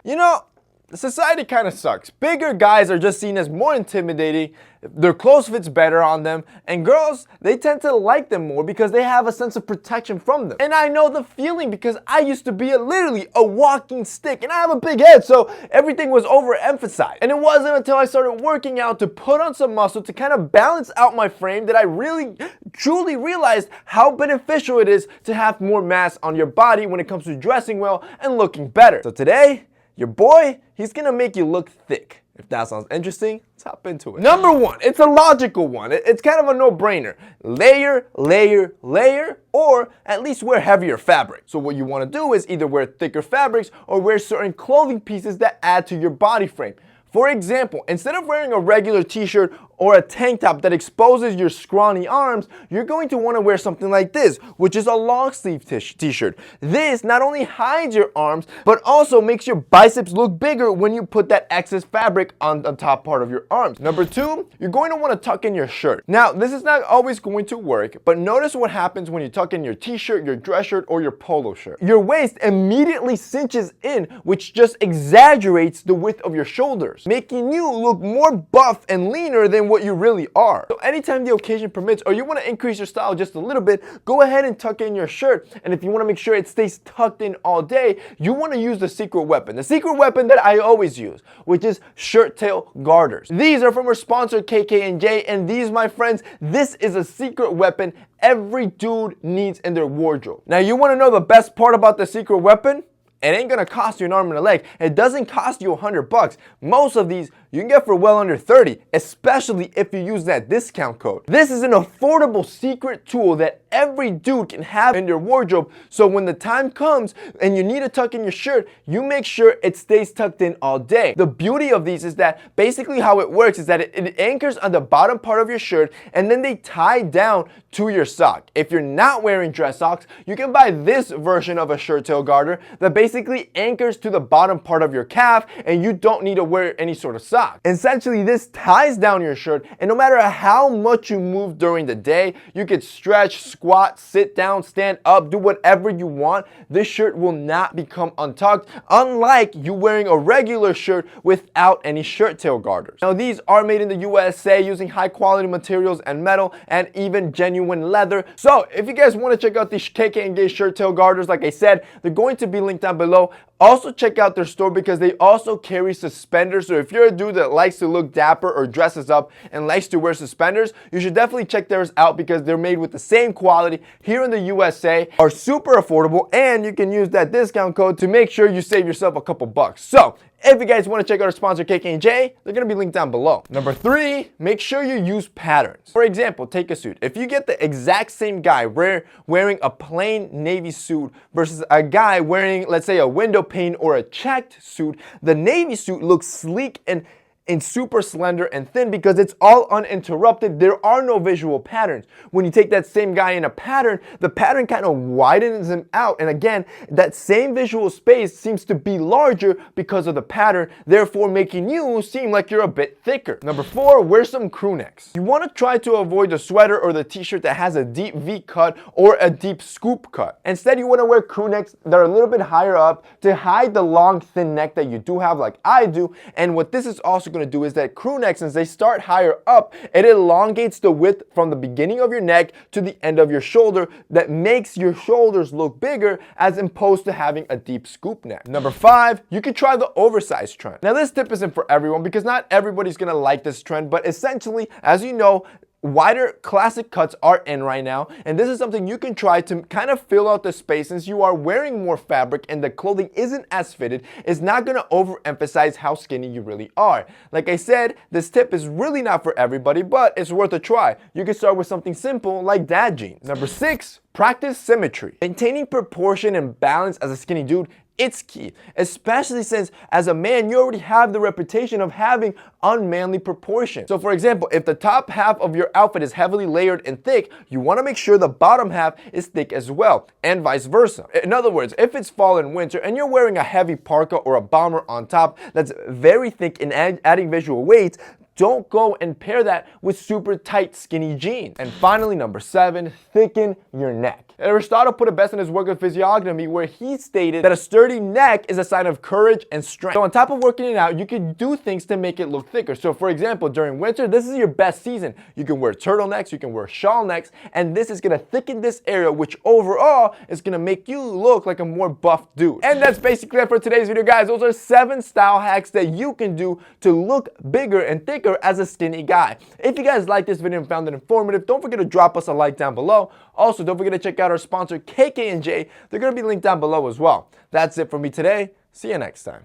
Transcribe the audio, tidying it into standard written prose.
You know, society kind of sucks. Bigger guys are just seen as more intimidating, their clothes fits better on them, and girls, they tend to like them more because they have a sense of protection from them. And I know the feeling because I used to be literally a walking stick, and I have a big head, so everything was overemphasized. And it wasn't until I started working out to put on some muscle to kind of balance out my frame that I really, truly realized how beneficial it is to have more mass on your body when it comes to dressing well and looking better. So today, your boy, he's gonna make you look thick. If that sounds interesting, let's hop into it. Number one, it's a logical one. It's kind of a no-brainer. Layer, layer, layer, or at least wear heavier fabric. So what you wanna do is either wear thicker fabrics or wear certain clothing pieces that add to your body frame. For example, instead of wearing a regular t-shirt or a tank top that exposes your scrawny arms, you're going to want to wear something like this, which is a long sleeve t-shirt. This not only hides your arms, but also makes your biceps look bigger when you put that excess fabric on the top part of your arms. Number two, you're going to want to tuck in your shirt. Now, this is not always going to work, but notice what happens when you tuck in your t-shirt, your dress shirt, or your polo shirt. Your waist immediately cinches in, which just exaggerates the width of your shoulders, making you look more buff and leaner than what you really are. So anytime the occasion permits or you want to increase your style just a little bit, go ahead and tuck in your shirt. And if you want to make sure it stays tucked in all day, you want to use the secret weapon. The secret weapon that I always use, which is Shirttail Garters. These are from our sponsor KK&J, and these, my friends, this is a secret weapon every dude needs in their wardrobe. Now, you want to know the best part about the secret weapon? It ain't gonna cost you an arm and a leg. It doesn't cost you $100. Most of these you can get for well under $30, especially if you use that discount code. This is an affordable secret tool that every dude can have in their wardrobe, so when the time comes and you need to tuck in your shirt, you make sure it stays tucked in all day. The beauty of these is that basically how it works is that it anchors on the bottom part of your shirt and then they tie down to your sock. If you're not wearing dress socks, you can buy this version of a Shirttail Garter that basically anchors to the bottom part of your calf and you don't need to wear any sort of sock. Essentially, this ties down your shirt, and no matter how much you move during the day, you could stretch, squat, sit down, stand up, do whatever you want. This shirt will not become untucked, unlike you wearing a regular shirt without any Shirttail Garters. Now, these are made in the USA using high quality materials and metal and even genuine leather. So if you guys want to check out these KK&J Shirttail Garters, like I said, they're going to be linked down below. Also check out their store because they also carry suspenders. So if you're a dude that likes to look dapper or dresses up and likes to wear suspenders, you should definitely check theirs out because they're made with the same quality here in the USA, are super affordable, and you can use that discount code to make sure you save yourself a couple bucks. So if you guys want to check out our sponsor KK&J, they're going to be linked down below. Number three, make sure you use patterns. For example, take a suit. If you get the exact same guy wearing a plain navy suit versus a guy wearing, let's say, a window pane or a checked suit, the navy suit looks sleek and super slender and thin because it's all uninterrupted. There are no visual patterns. When you take that same guy in a pattern, the pattern kind of widens him out. And again, that same visual space seems to be larger because of the pattern, therefore making you seem like you're a bit thicker. Number four, wear some crew necks. You want to try to avoid the sweater or the t-shirt that has a deep V cut or a deep scoop cut. Instead, you want to wear crew necks that are a little bit higher up to hide the long, thin neck that you do have like I do. And what this is also going to do is that crew necks, since they start higher up, it elongates the width from the beginning of your neck to the end of your shoulder. That makes your shoulders look bigger as opposed to having a deep scoop neck. Number five, you can try the oversize trend. Now this tip isn't for everyone because not everybody's gonna like this trend, but essentially, as you know, wider classic cuts are in right now, and this is something you can try to kind of fill out the space. Since you are wearing more fabric and the clothing isn't as fitted, it's not going to overemphasize how skinny you really are. Like I said, this tip is really not for everybody, but it's worth a try. You can start with something simple like dad jeans. Number six, practice symmetry. Maintaining proportion and balance as a skinny dude, it's key, especially since as a man, you already have the reputation of having unmanly proportions. So for example, if the top half of your outfit is heavily layered and thick, you want to make sure the bottom half is thick as well, and vice versa. In other words, if it's fall and winter and you're wearing a heavy parka or a bomber on top that's very thick and adding visual weight, don't go and pair that with super tight skinny jeans. And finally, number 7, thicken your neck. Aristotle put it best in his work of physiognomy, where he stated that a sturdy neck is a sign of courage and strength. So on top of working it out, you can do things to make it look thicker. So for example, during winter, this is your best season. You can wear turtlenecks, you can wear shawl necks, and this is gonna thicken this area, which overall is gonna make you look like a more buff dude. And that's basically it for today's video, guys. Those are 7 style hacks that you can do to look bigger and thicker as a skinny guy. If you guys like this video and found it informative, don't forget to drop us a like down below. Also, don't forget to check out our sponsor, KK&J. They're going to be linked down below as well. That's it for me today. See you next time.